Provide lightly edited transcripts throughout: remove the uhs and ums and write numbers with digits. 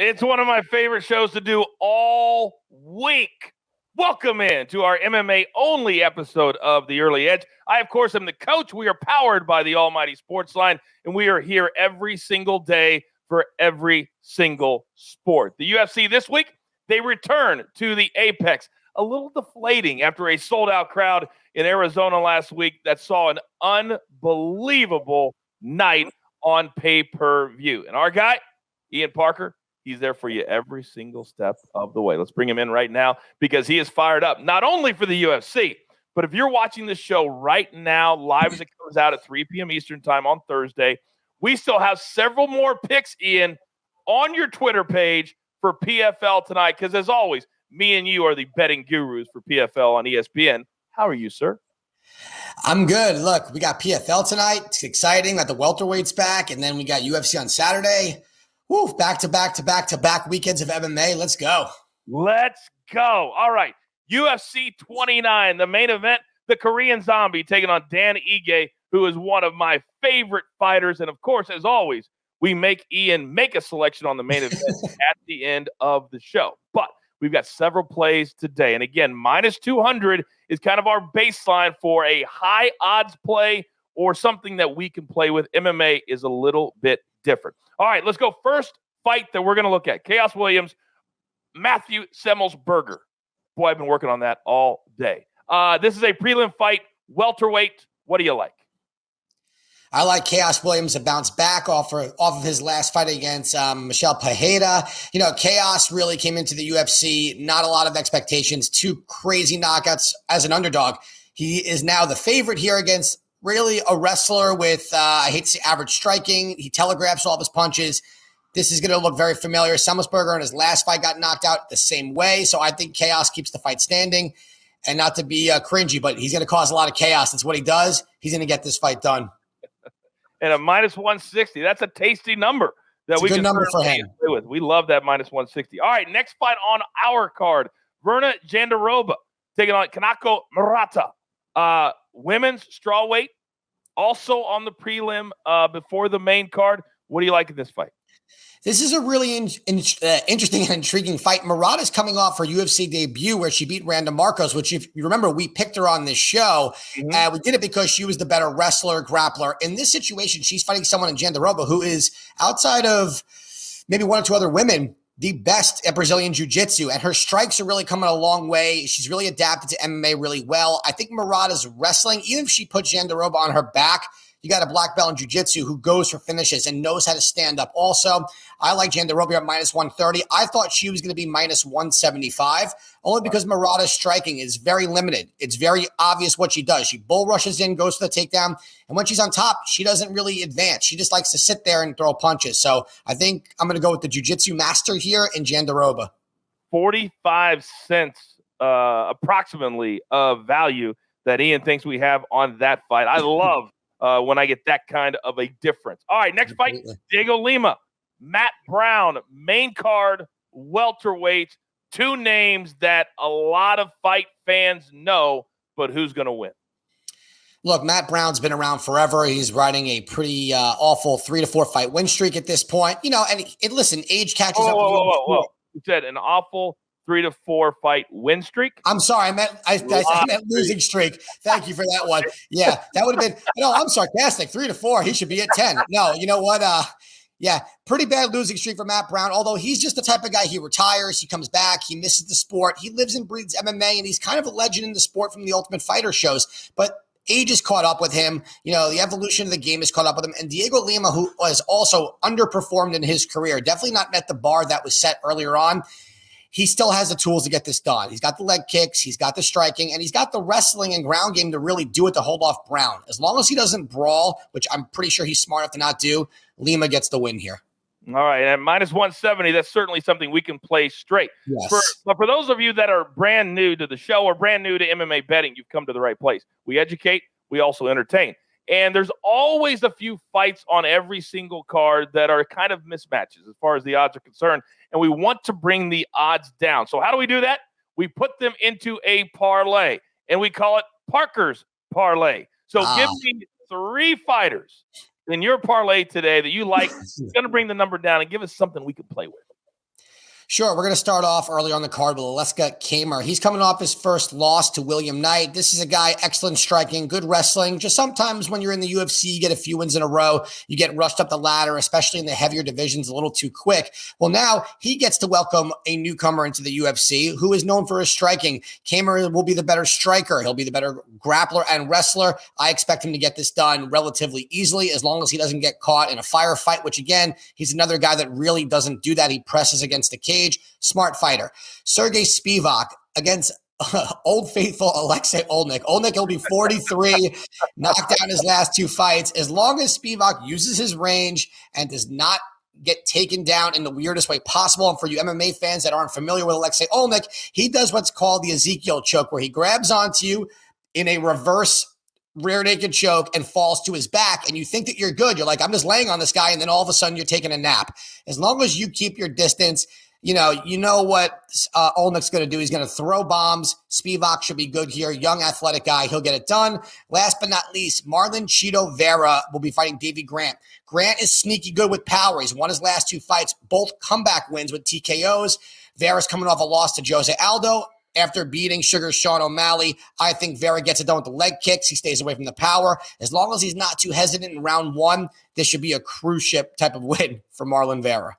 It's one of my favorite shows to do all week. Welcome in to our MMA only episode of The Early Edge. I, of course, am the coach. We are powered by the almighty SportsLine, and we are here every single day for every single sport. The UFC this week, they return to the Apex. A little deflating after a sold-out crowd in Arizona last week that saw an unbelievable night on pay-per-view. And our guy, Ian Parker, he's there for you every single step of the way. Let's bring him in right now because he is fired up, not only for the UFC, but if you're watching this show right now, live as it comes out at 3 p.m. Eastern time on Thursday, we still have several more picks, Ian, on your Twitter page for PFL tonight because, as always, me and you are the betting gurus for PFL on ESPN. How are you, sir? I'm good. Look, we got PFL tonight. It's exciting. Got the welterweights back, and then we got UFC on Saturday. Woo, back-to-back weekends of MMA. Let's go. Let's go. All right. UFC 29, the main event, the Korean Zombie taking on Dan Ige, who is one of my favorite fighters. And, of course, as always, we make Ian make a selection on the main event at the end of the show. But we've got several plays today. And, again, minus 200 is kind of our baseline for a high odds play or something that we can play with. MMA is a little bit different. All right, let's go. First fight that we're going to look at. Chaos Williams, Matthew Semmelsberger. Boy, I've been working on that all day. This is a prelim fight, welterweight. What do you like? I like Chaos Williams to bounce back off of his last fight against Michel Pereira. You know, Chaos really came into the UFC, not a lot of expectations, 2 crazy knockouts as an underdog. He is now the favorite here against really a wrestler with, I hate to say average striking. He telegraphs all of his punches. This is going to look very familiar. Semmelsberger in his last fight got knocked out the same way. So I think Chaos keeps the fight standing. And not to be cringy, but he's going to cause a lot of chaos. That's what he does. He's going to get this fight done. And a minus 160. That's a tasty number. That's a good number for him. With. We love that minus 160. All right, next fight on our card. Verna Jandarova taking on Kanako Morata. Women's strawweight, also on the prelim before the main card. What do you like in this fight? This is a really interesting and intriguing fight. Morata's coming off her UFC debut where she beat Randa Marcos, which if you remember, we picked her on this show. Mm-hmm. We did it because she was the better wrestler, grappler. In this situation, she's fighting someone in Jandarova who is, outside of maybe 1 or 2 other women, the best at Brazilian Jiu-Jitsu, and her strikes are really coming a long way. She's really adapted to MMA really well. I think Morata's wrestling, even if she puts Jandarova on her back, you got a black belt in Jiu-Jitsu who goes for finishes and knows how to stand up. Also, I like Jandarova at minus 130. I thought she was going to be minus 175, only because Morata's striking is very limited. It's very obvious what she does. She bull rushes in, goes for the takedown, and when she's on top, she doesn't really advance. She just likes to sit there and throw punches. So I think I'm going to go with the Jiu-Jitsu master here in Jandarova. 45 cents approximately of value that Ian thinks we have on that fight. I love when I get that kind of a difference. All right, next fight, Diego Lima, Matt Brown, main card, welterweight, 2 names that a lot of fight fans know, but who's going to win? Look, Matt Brown's been around forever. He's riding a pretty awful 3 to 4 fight win streak at this point. You know, and listen, age catches up. Whoa. You said an awful 3 to 4 fight win streak? I'm sorry. I meant losing streak. Thank you for that one. Yeah, that would have been – no, I'm sarcastic. 3 to 4, he should be at 10. No, you know what? Yeah, pretty bad losing streak for Matt Brown, although he's just the type of guy, he retires, he comes back, he misses the sport. He lives and breathes MMA, and he's kind of a legend in the sport from the Ultimate Fighter shows. But age has caught up with him. You know, the evolution of the game has caught up with him. And Diego Lima, who was also underperformed in his career, definitely not met the bar that was set earlier on. He still has the tools to get this done. He's got the leg kicks, he's got the striking, and he's got the wrestling and ground game to really do it to hold off Brown. As long as he doesn't brawl, which I'm pretty sure he's smart enough to not do, Lima gets the win here. All right, and minus 170, that's certainly something we can play straight. Yes. But for those of you that are brand new to the show or brand new to MMA betting, you've come to the right place. We educate, we also entertain. And there's always a few fights on every single card that are kind of mismatches as far as the odds are concerned. And we want to bring the odds down. So how do we do that? We put them into a parlay, and we call it Parker's Parlay. So give me 3 fighters in your parlay today that you like. It's going to bring the number down and give us something we can play with. Sure. We're going to start off early on the card with Aleska Kamer. He's coming off his first loss to William Knight. This is a guy, excellent striking, good wrestling. Just sometimes when you're in the UFC, you get a few wins in a row. You get rushed up the ladder, especially in the heavier divisions, a little too quick. Well, now he gets to welcome a newcomer into the UFC who is known for his striking. Kamer will be the better striker. He'll be the better grappler and wrestler. I expect him to get this done relatively easily as long as he doesn't get caught in a firefight, which again, he's another guy that really doesn't do that. He presses against the cage. Smart fighter. Sergey Spivak against old faithful Alexei Olnik. Olnik will be 43, knocked down his last two fights. As long as Spivak uses his range and does not get taken down in the weirdest way possible. And for you MMA fans that aren't familiar with Alexei Olnik, he does what's called the Ezekiel choke, where he grabs onto you in a reverse rear naked choke and falls to his back. And you think that you're good. You're like, I'm just laying on this guy. And then all of a sudden you're taking a nap. As long as you keep your distance, you know what Olnik's going to do. He's going to throw bombs. Spivak should be good here. Young, athletic guy. He'll get it done. Last but not least, Marlon Cheeto Vera will be fighting Davey Grant. Grant is sneaky good with power. He's won his last two fights, both comeback wins with TKOs. Vera's coming off a loss to Jose Aldo after beating Sugar Sean O'Malley. I think Vera gets it done with the leg kicks. He stays away from the power. As long as he's not too hesitant in round one, this should be a cruise ship type of win for Marlon Vera.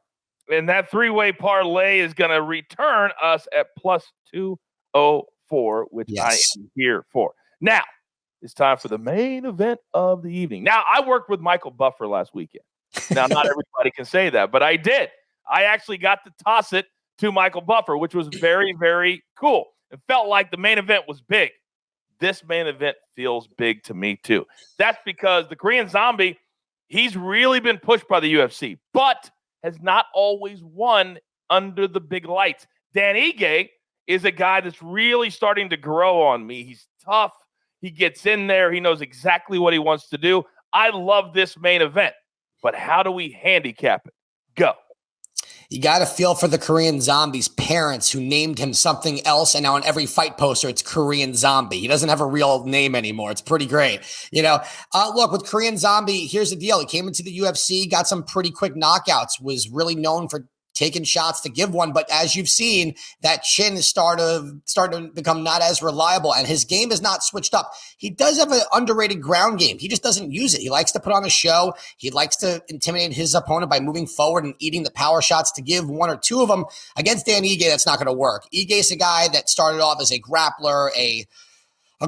And that three-way parlay is going to return us at plus 204, which yes. I am here for. Now, it's time for the main event of the evening. Now, I worked with Michael Buffer last weekend. Now, not everybody can say that, but I did. I actually got to toss it to Michael Buffer, which was very, very cool. It felt like the main event was big. This main event feels big to me, too. That's because the Korean Zombie, he's really been pushed by the UFC, but has not always won under the big lights. Dan Ige is a guy that's really starting to grow on me. He's tough. He gets in there. He knows exactly what he wants to do. I love this main event, but how do we handicap it? Go. You got to feel for the Korean Zombie's parents who named him something else. And now on every fight poster, it's Korean Zombie. He doesn't have a real name anymore. It's pretty great. Look, with Korean Zombie, here's the deal. He came into the UFC, got some pretty quick knockouts, was really known for taking shots to give one. But as you've seen, that chin is starting to become not as reliable, and his game is not switched up. He does have an underrated ground game. He just doesn't use it. He likes to put on a show. He likes to intimidate his opponent by moving forward and eating the power shots to give one or two of them. Against Dan Ige, that's not going to work. Ige's a guy that started off as a grappler, a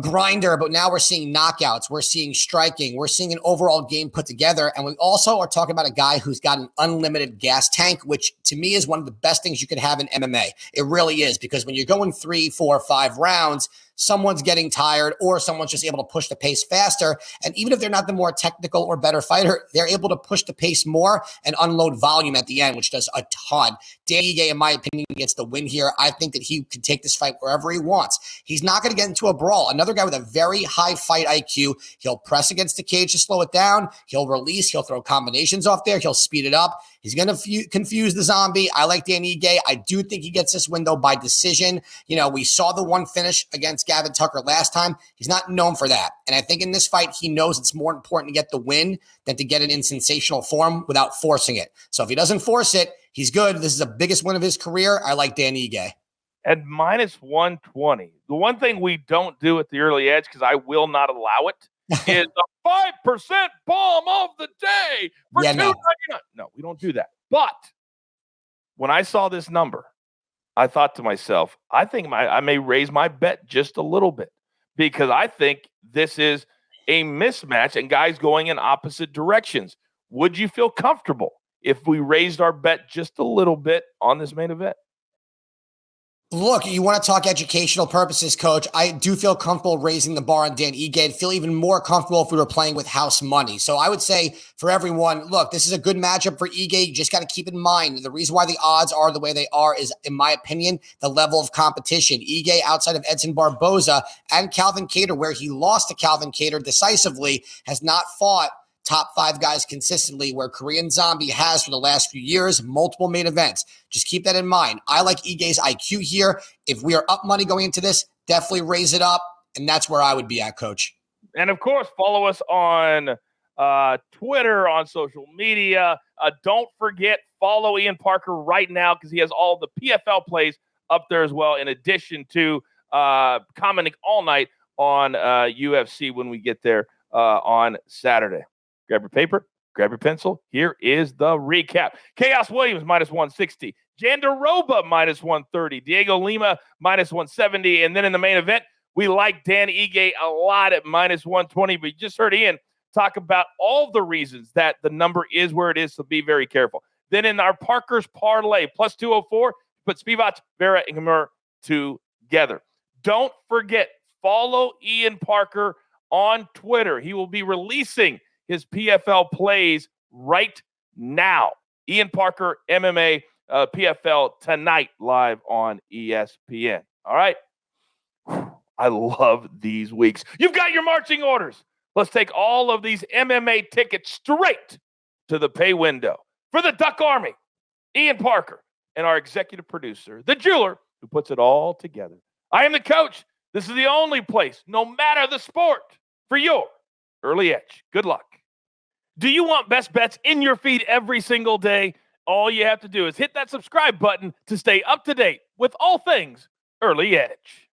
grinder, but now we're seeing knockouts. We're seeing striking. We're seeing an overall game put together. And we also are talking about a guy who's got an unlimited gas tank, which to me is one of the best things you could have in MMA. It really is, because when you're going 3, 4, 5 rounds, someone's getting tired or someone's just able to push the pace faster. And even if they're not the more technical or better fighter, they're able to push the pace more and unload volume at the end, which does a ton. Dan Ige, in my opinion, gets the win here. I think that he can take this fight wherever he wants. He's not going to get into a brawl. Another guy with a very high fight IQ. He'll press against the cage to slow it down. He'll release. He'll throw combinations off there. He'll speed it up. He's going to confuse the Zombie. I like Dan Ige. I do think he gets this win, though, by decision. We saw the one finish against Gavin Tucker last time. He's not known for that. And I think in this fight, he knows it's more important to get the win than to get it in sensational form without forcing it. So if he doesn't force it, he's good. This is the biggest win of his career. I like Dan Ige. At minus 120. The one thing we don't do at the early edge, because I will not allow it, is a 5% bomb of the day for $2.99. No, we don't do that. But when I saw this number, I thought to myself, I think I may raise my bet just a little bit, because I think this is a mismatch and guys going in opposite directions. Would you feel comfortable if we raised our bet just a little bit on this main event? Look, you want to talk educational purposes, Coach. I do feel comfortable raising the bar on Dan Ige. I'd feel even more comfortable if we were playing with house money. So I would say for everyone, look, this is a good matchup for Ige. You just got to keep in mind the reason why the odds are the way they are is, in my opinion, the level of competition. Ige, outside of Edson Barboza and Calvin Kattar, where he lost to Calvin Kattar decisively, has not fought top 5 guys consistently, where Korean Zombie has for the last few years, multiple main events. Just keep that in mind. I like Ige's IQ here. If we are up money going into this, definitely raise it up, and that's where I would be at, Coach. And, of course, follow us on Twitter, on social media. Don't forget, follow Ian Parker right now because he has all the PFL plays up there as well, in addition to commenting all night on UFC when we get there on Saturday. Grab your paper, grab your pencil. Here is the recap. Chaos Williams, -160. Jandarova, -130. Diego Lima, -170. And then in the main event, we like Dan Ige a lot at -120. But you just heard Ian talk about all the reasons that the number is where it is, so be very careful. Then in our Parker's parlay, +204, put Spivak, Vera, and Gamur together. Don't forget, follow Ian Parker on Twitter. He will be releasing his PFL plays right now. Ian Parker, MMA, PFL tonight, live on ESPN. All right. I love these weeks. You've got your marching orders. Let's take all of these MMA tickets straight to the pay window. For the Duck Army, Ian Parker, and our executive producer, the jeweler, who puts it all together. I am the coach. This is the only place, no matter the sport, for your early edge. Good luck. Do you want best bets in your feed every single day? All you have to do is hit that subscribe button to stay up to date with all things early edge.